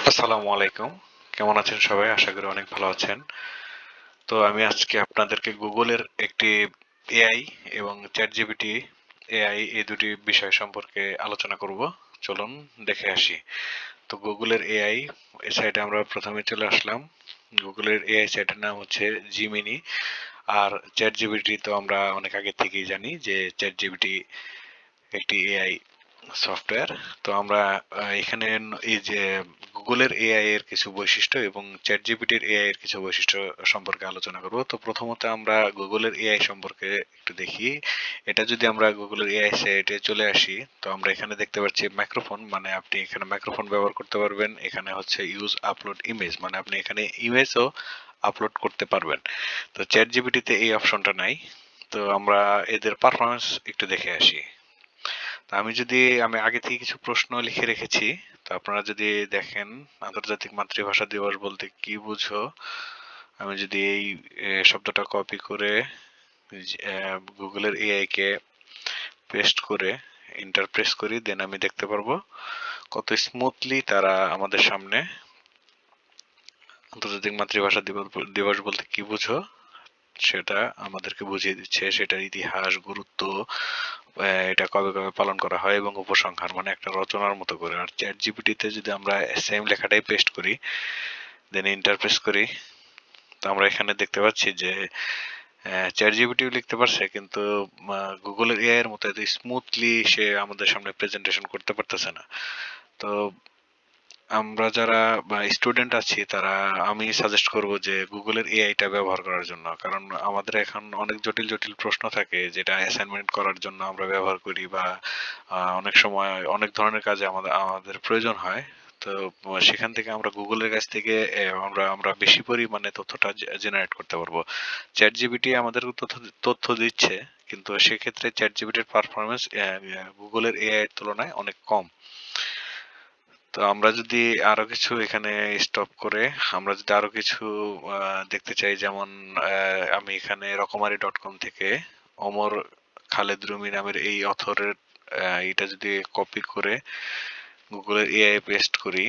আসসালামু আলাইকুম। কেমন আছেন সবাই? আশা করি অনেক ভালো আছেন। তো আমি আজকে আপনাদেরকে গুগলের একটি এআই এবং চ্যাটজিপিটি এআই এই দুটি বিষয় সম্পর্কে আলোচনা করব। চলুন দেখে আসি। তো গুগলের এআই এই সাইটে আমরা প্রথমে চলে আসলাম। গুগলের এআই সাইটের নাম হচ্ছে জিমিনি। আর চ্যাটজিপিটি তো আমরা অনেক আগে থেকেই জানি যে চ্যাটজিপিটি একটি এআই সফটওয়্যার। তো আমরা এখানে এই যে গুগলের এআই এর কিছু বৈশিষ্ট্য এবং চ্যাটজিপিটির এআই এর কিছু বৈশিষ্ট্য সম্পর্কে আলোচনা করব। তো প্রথমত আমরা গুগলের এআই সম্পর্কে একটু দেখি। এটা যদি আমরা গুগলের এআই সাইটে চলে আসি, তো আমরা এখানে দেখতে পাচ্ছি মাইক্রোফোন, মানে আপনি এখানে মাইক্রোফোন ব্যবহার করতে পারবেন। এখানে হচ্ছে ইউজ আপলোড ইমেজ, মানে আপনি এখানে ইমেজও আপলোড করতে পারবেন। তো চ্যাটজিপিটিতে এই অপশনটা নাই। তো আমরা এদের পারফরমেন্স একটু দেখে আসি। তা আমি আগে থেকে কিছু প্রশ্ন লিখে রেখেছি। তো আপনারা যদি দেখেন, আন্তর্জাতিক মাতৃভাষা দিবস বলতে কি বুঝো, আমি যদি এই শব্দটা কপি করে গুগলের এআই কে পেস্ট করে এন্টার প্রেস করি, দেন আমি দেখতে পারবো কত স্মুথলি তারা আমাদের সামনে আন্তর্জাতিক মাতৃভাষা দিবস বলতে কি বুঝো সেটা আমাদেরকে বুঝিয়ে দিচ্ছে, সেটার ইতিহাস, গুরুত্ব, এটা কবে কবে পালন করা হয় এবং উপসংহার, মানে একটা রচনার মতো করে। আর চ্যাট জিপিটিতে যদি আমরা সেম লেখাটাই পেস্ট করি, দেন ইন্টারপ্রেস করি, তো আমরা এখানে দেখতে পাচ্ছি যে চ্যাট জিপিটিও লিখতে পারছে, কিন্তু গুগলের এআই এর মতো এত স্মুথলি সে আমাদের সামনে প্রেজেন্টেশন করতে পারতেছে না। তো আমরা যারা স্টুডেন্ট আছি তারা, আমি সাজেস্ট করব যে গুগলের এআইটা ব্যবহার করার জন্য। কারণ আমাদের এখন অনেক জটিল জটিল প্রশ্ন থাকে যেটা অ্যাসাইনমেন্ট করার জন্য আমরা ব্যবহার করি, বা অনেক সময় অনেক ধরনের কাজে আমাদের আমাদের প্রয়োজন হয়। তো সেখান থেকে আমরা গুগলের কাছ থেকে আমরা বেশি পরিমাণে তথ্যটা জেনারেট করতে পারবো। চ্যাট জিপিটি আমাদের তথ্য দিচ্ছে, কিন্তু সেক্ষেত্রে চ্যাট জিপিটির পারফরমেন্স গুগলের এআই এর তুলনায় অনেক কম। তো আমরা যদি আরো কিছু এখানে স্টপ করে আমরা যদি আরো কিছু দেখতে চাই, যেমন আমি এখানে রকমারি.com থেকে ওমর খালেদ রুমি নামের এই অথরের এটা যদি কপি করে গুগলের এআই পেস্ট করি,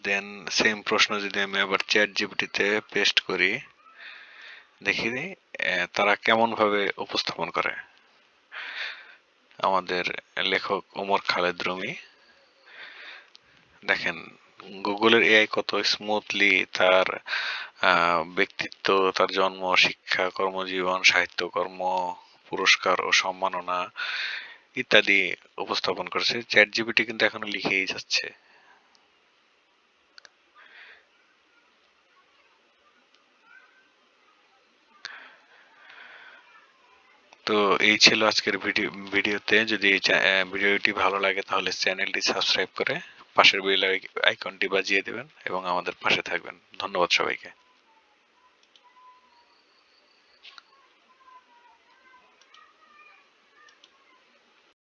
দেন সেম প্রশ্ন যদি আমি আবার চ্যাট জিপিটিতে পেস্ট করি, দেখি তারা কেমন ভাবে উপস্থাপন করে আমাদের লেখক ওমর খালেদ রুমি। দেখেন গুগলের এআই কত স্মুথলি তার ব্যক্তিত্ব, তার জন্ম, শিক্ষা, কর্মজীবন, সাহিত্যকর্ম, পুরস্কার ও সম্মাননা ইত্যাদি উপস্থাপন করেছে। চ্যাট জিপিটি কিন্তু এখনো লিখেই যাচ্ছে। তো এই ছিল আজকের ভিডিওতে। যদি ভিডিওটি ভালো লাগে তাহলে চ্যানেলটি সাবস্ক্রাইব করে পাশের বেল আইকনটি বাজিয়ে দেবেন এবং আমাদের পাশে থাকবেন। ধন্যবাদ সবাইকে।